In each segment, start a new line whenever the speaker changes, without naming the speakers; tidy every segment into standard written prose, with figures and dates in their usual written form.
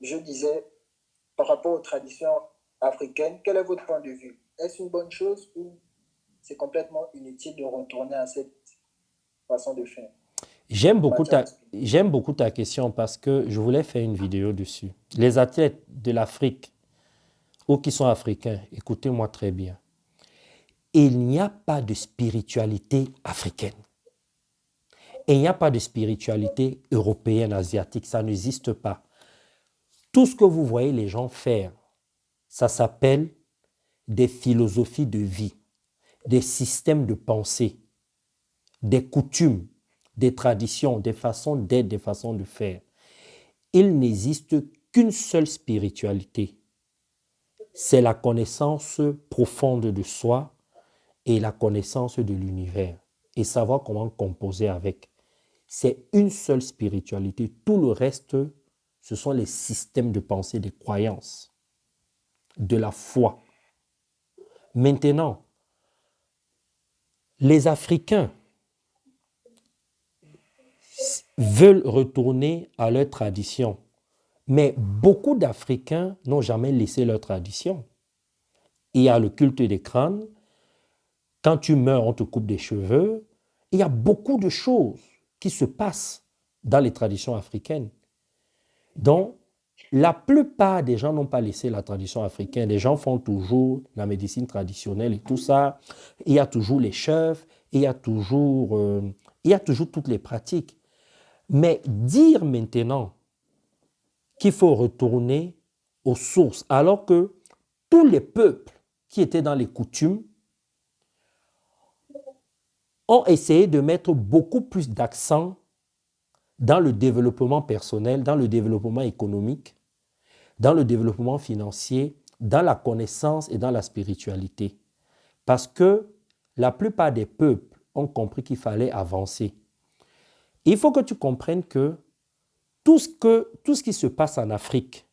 je disais, par rapport aux traditions africaines, quel est votre point de vue? Est-ce une bonne chose ou c'est complètement inutile de retourner à cette façon de faire
J'aime
en
beaucoup
matière de
ta,
sport?
j'aime beaucoup ta question parce que je voulais faire une vidéo dessus. Les athlètes de l'Afrique ou qui sont africains, écoutez-moi très bien. Il n'y a pas de spiritualité africaine. Et il n'y a pas de spiritualité européenne, asiatique. Ça n'existe pas. Tout ce que vous voyez les gens faire, ça s'appelle des philosophies de vie, des systèmes de pensée, des coutumes, des traditions, des façons d'être, des façons de faire. Il n'existe qu'une seule spiritualité. C'est la connaissance profonde de soi et la connaissance de l'univers et savoir comment composer avec. C'est une seule spiritualité. Tout le reste, ce sont les systèmes de pensée, des croyances, de la foi. Maintenant, les Africains veulent retourner à leur tradition, mais beaucoup d'Africains n'ont jamais laissé leur tradition. Il y a le culte des crânes. Quand tu meurs, on te coupe des cheveux. Il y a beaucoup de choses qui se passent dans les traditions africaines. Donc, la plupart des gens n'ont pas laissé la tradition africaine. Les gens font toujours la médecine traditionnelle et tout ça. Il y a toujours les chefs, il y a toujours toutes les pratiques. Mais dire maintenant qu'il faut retourner aux sources, alors que tous les peuples qui étaient dans les coutumes ont essayé de mettre beaucoup plus d'accent dans le développement personnel, dans le développement économique, dans le développement financier, dans la connaissance et dans la spiritualité. Parce que la plupart des peuples ont compris qu'il fallait avancer. Il faut que tu comprennes que tout ce qui se passe en Afrique,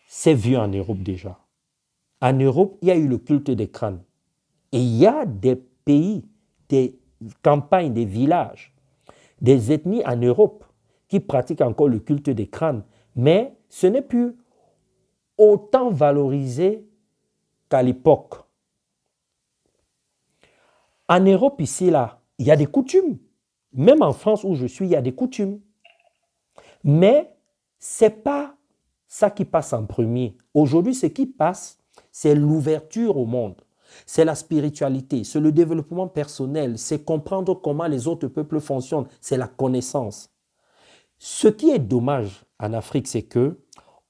c'est vu en Europe déjà. En Europe, il y a eu le culte des crânes. Et il y a des pays, des campagnes, des villages, des ethnies en Europe qui pratiquent encore le culte des crânes. Mais ce n'est plus autant valorisé qu'à l'époque. En Europe, ici, là, il y a des coutumes. Même en France où je suis, il y a des coutumes. Mais ce n'est pas ça qui passe en premier. Aujourd'hui, ce qui passe, c'est l'ouverture au monde. C'est la spiritualité, c'est le développement personnel, c'est comprendre comment les autres peuples fonctionnent, c'est la connaissance. Ce qui est dommage en Afrique, c'est que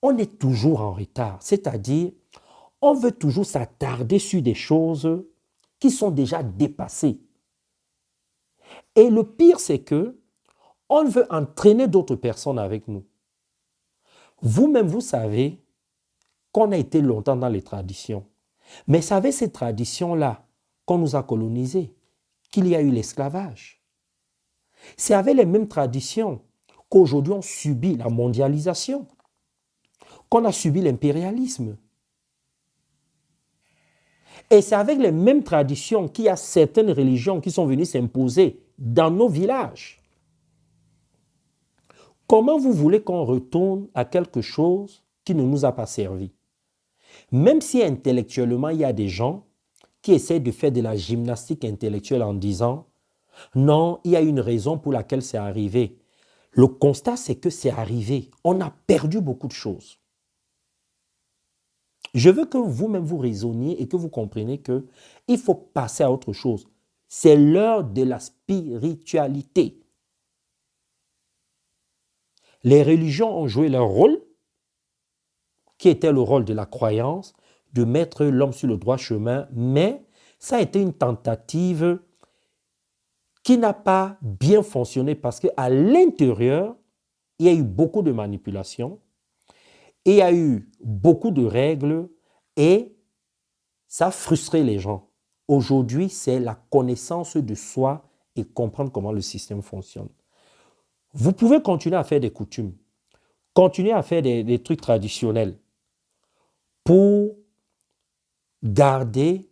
on est toujours en retard. C'est-à-dire, on veut toujours s'attarder sur des choses qui sont déjà dépassées. Et le pire, c'est que on veut entraîner d'autres personnes avec nous. Vous-même, vous savez qu'on a été longtemps dans les traditions. Mais savez ces traditions-là qu'on nous a colonisées, qu'il y a eu l'esclavage. C'est avec les mêmes traditions qu'aujourd'hui on subit la mondialisation, qu'on a subi l'impérialisme. Et c'est avec les mêmes traditions qu'il y a certaines religions qui sont venues s'imposer dans nos villages. Comment vous voulez qu'on retourne à quelque chose qui ne nous a pas servi? Même si intellectuellement, il y a des gens qui essaient de faire de la gymnastique intellectuelle en disant non, il y a une raison pour laquelle c'est arrivé. Le constat, c'est que c'est arrivé. On a perdu beaucoup de choses. Je veux que vous-même vous raisonniez et que vous compreniez qu'il faut passer à autre chose. C'est l'heure de la spiritualité. Les religions ont joué leur rôle, qui était le rôle de la croyance, de mettre l'homme sur le droit chemin, mais ça a été une tentative qui n'a pas bien fonctionné parce qu'à l'intérieur, il y a eu beaucoup de manipulations, il y a eu beaucoup de règles et ça a frustré les gens. Aujourd'hui, c'est la connaissance de soi et comprendre comment le système fonctionne. Vous pouvez continuer à faire des coutumes, continuer à faire des trucs traditionnels pour garder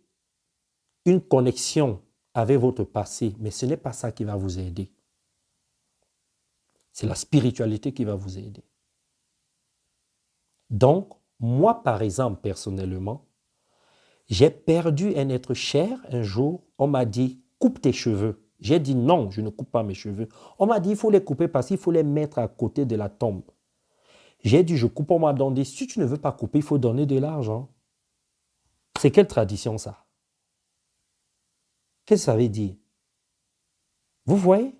une connexion avec votre passé, mais ce n'est pas ça qui va vous aider. C'est la spiritualité qui va vous aider. Donc, moi, par exemple, personnellement, j'ai perdu un être cher un jour. On m'a dit, coupe tes cheveux. J'ai dit non, je ne coupe pas mes cheveux. On m'a dit, il faut les couper parce qu'il faut les mettre à côté de la tombe. J'ai dit, je coupe. On m'a demandé, si tu ne veux pas couper, il faut donner de l'argent. C'est quelle tradition ça? Qu'est-ce que ça veut dire? Vous voyez?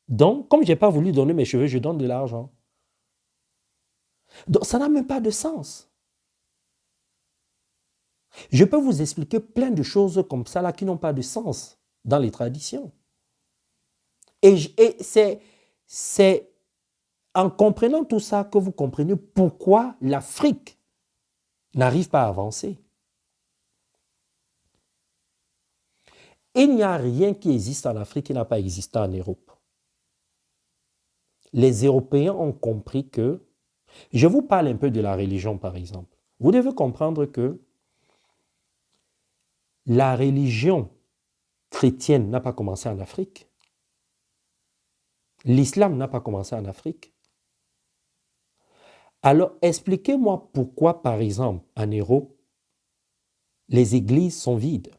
Donc, comme je n'ai pas voulu donner mes cheveux, je donne de l'argent. Donc, ça n'a même pas de sens. Je peux vous expliquer plein de choses comme ça là qui n'ont pas de sens dans les traditions. Et c'est en comprenant tout ça que vous comprenez pourquoi l'Afrique n'arrive pas à avancer. Il n'y a rien qui existe en Afrique qui n'a pas existé en Europe. Les Européens ont compris que, je vous parle un peu de la religion par exemple. Vous devez comprendre que la religion chrétienne n'a pas commencé en Afrique. L'islam n'a pas commencé en Afrique. Alors, expliquez-moi pourquoi, par exemple, en Europe, les églises sont vides.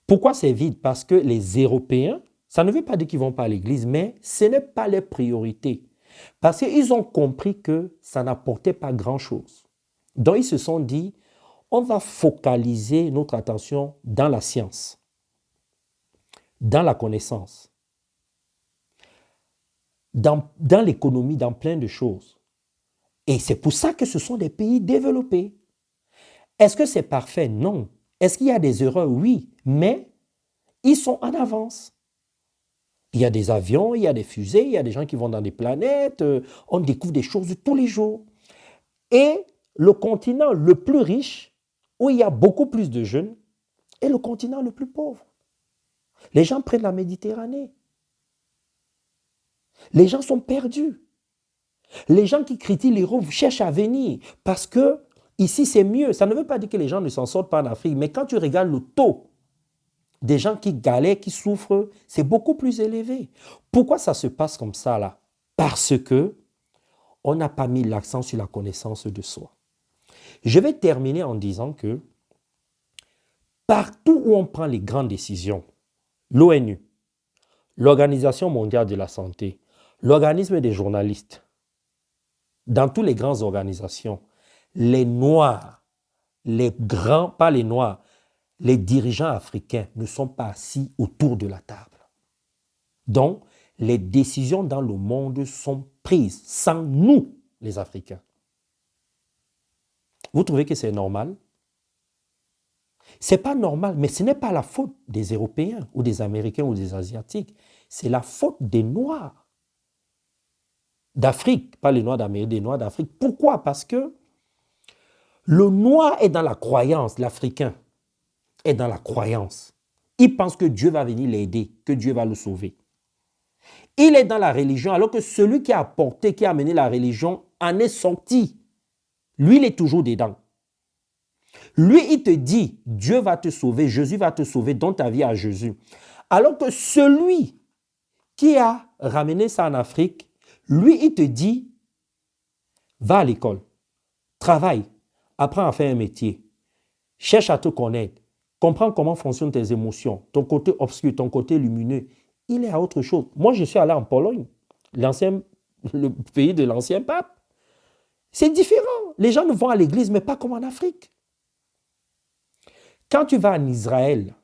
Pourquoi c'est vide? Parce que les Européens, ça ne veut pas dire qu'ils ne vont pas à l'église, mais ce n'est pas leur priorité. Parce qu'ils ont compris que ça n'apportait pas grand-chose. Donc, ils se sont dit, on va focaliser notre attention dans la science, dans la connaissance, dans l'économie, dans plein de choses. Et c'est pour ça que ce sont des pays développés. Est-ce que c'est parfait? Non. Est-ce qu'il y a des erreurs? Oui. Mais ils sont en avance. Il y a des avions, il y a des fusées, il y a des gens qui vont dans des planètes, on découvre des choses tous les jours. Et le continent le plus riche, où il y a beaucoup plus de jeunes, est le continent le plus pauvre. Les gens prennent la Méditerranée. Les gens sont perdus. Les gens qui critiquent l'Europe cherchent à venir parce que ici c'est mieux. Ça ne veut pas dire que les gens ne s'en sortent pas en Afrique, mais quand tu regardes le taux des gens qui galèrent, qui souffrent, c'est beaucoup plus élevé. Pourquoi ça se passe comme ça là? Parce que on n'a pas mis l'accent sur la connaissance de soi. Je vais terminer en disant que partout où on prend les grandes décisions, l'ONU, l'Organisation mondiale de la santé, l'organisme des journalistes, dans toutes les grandes organisations, les Noirs, les grands, pas les Noirs, les dirigeants africains ne sont pas assis autour de la table. Donc, les décisions dans le monde sont prises sans nous, les Africains. Vous trouvez que c'est normal? Ce n'est pas normal, mais ce n'est pas la faute des Européens ou des Américains ou des Asiatiques. C'est la faute des Noirs d'Afrique, pas les Noirs d'Amérique, des Noirs d'Afrique. Pourquoi? Parce que le Noir est dans la croyance, l'Africain est dans la croyance. Il pense que Dieu va venir l'aider, que Dieu va le sauver. Il est dans la religion, alors que celui qui a apporté, qui a amené la religion, en est sorti. Lui, il est toujours dedans. Lui, il te dit, Dieu va te sauver, Jésus va te sauver, donne ta vie à Jésus. Alors que celui qui a ramené ça en Afrique, lui, il te dit, va à l'école, travaille, apprends à faire un métier, cherche à te connaître, comprends comment fonctionnent tes émotions, ton côté obscur, ton côté lumineux. Il est à autre chose. Moi, je suis allé en Pologne, le pays de l'ancien pape. C'est différent. Les gens vont à l'église, mais pas comme en Afrique. Quand tu vas en Israël,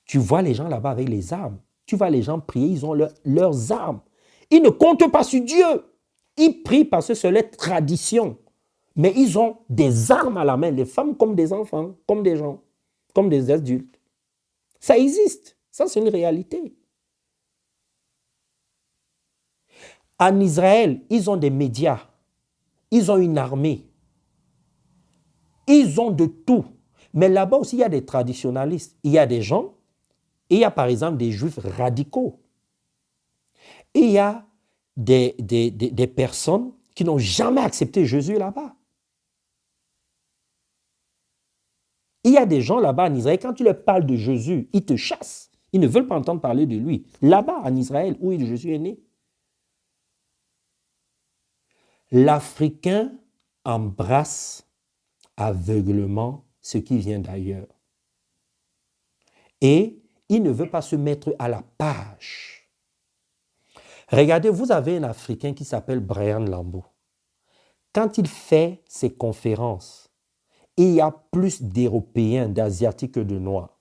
tu vois les gens là-bas avec les armes. Tu vois les gens prier, ils ont leurs armes. Ils ne comptent pas sur Dieu. Ils prient parce que c'est leur tradition. Mais ils ont des armes à la main, les femmes comme des enfants, comme des gens, comme des adultes. Ça existe. Ça, c'est une réalité. En Israël, ils ont des médias. Ils ont une armée. Ils ont de tout. Mais là-bas aussi, il y a des traditionalistes. Il y a des gens, et il y a par exemple des juifs radicaux. Et il y a des personnes qui n'ont jamais accepté Jésus là-bas. Il y a des gens là-bas en Israël, quand tu leur parles de Jésus, ils te chassent. Ils ne veulent pas entendre parler de lui. Là-bas en Israël, où Jésus est né. L'Africain embrasse aveuglement ce qui vient d'ailleurs. Et il ne veut pas se mettre à la page. Regardez, vous avez un Africain qui s'appelle Brian Lambeau. Quand il fait ses conférences, il y a plus d'Européens, d'Asiatiques que de Noirs.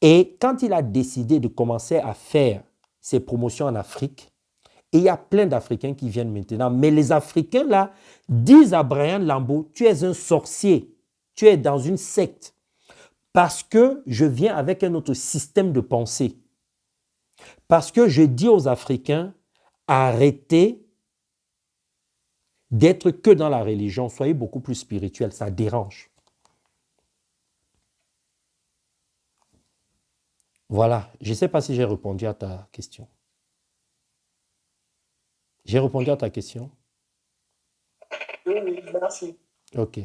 Et quand il a décidé de commencer à faire ses promotions en Afrique, il y a plein d'Africains qui viennent maintenant. Mais les Africains, là, disent à Brian Lambeau, tu es un sorcier, tu es dans une secte, parce que je viens avec un autre système de pensée. Parce que je dis aux Africains, arrêtez d'être que dans la religion, soyez beaucoup plus spirituels, ça dérange. Voilà, je ne sais pas si j'ai répondu à ta question. J'ai répondu à ta question?
Oui, merci.
Ok.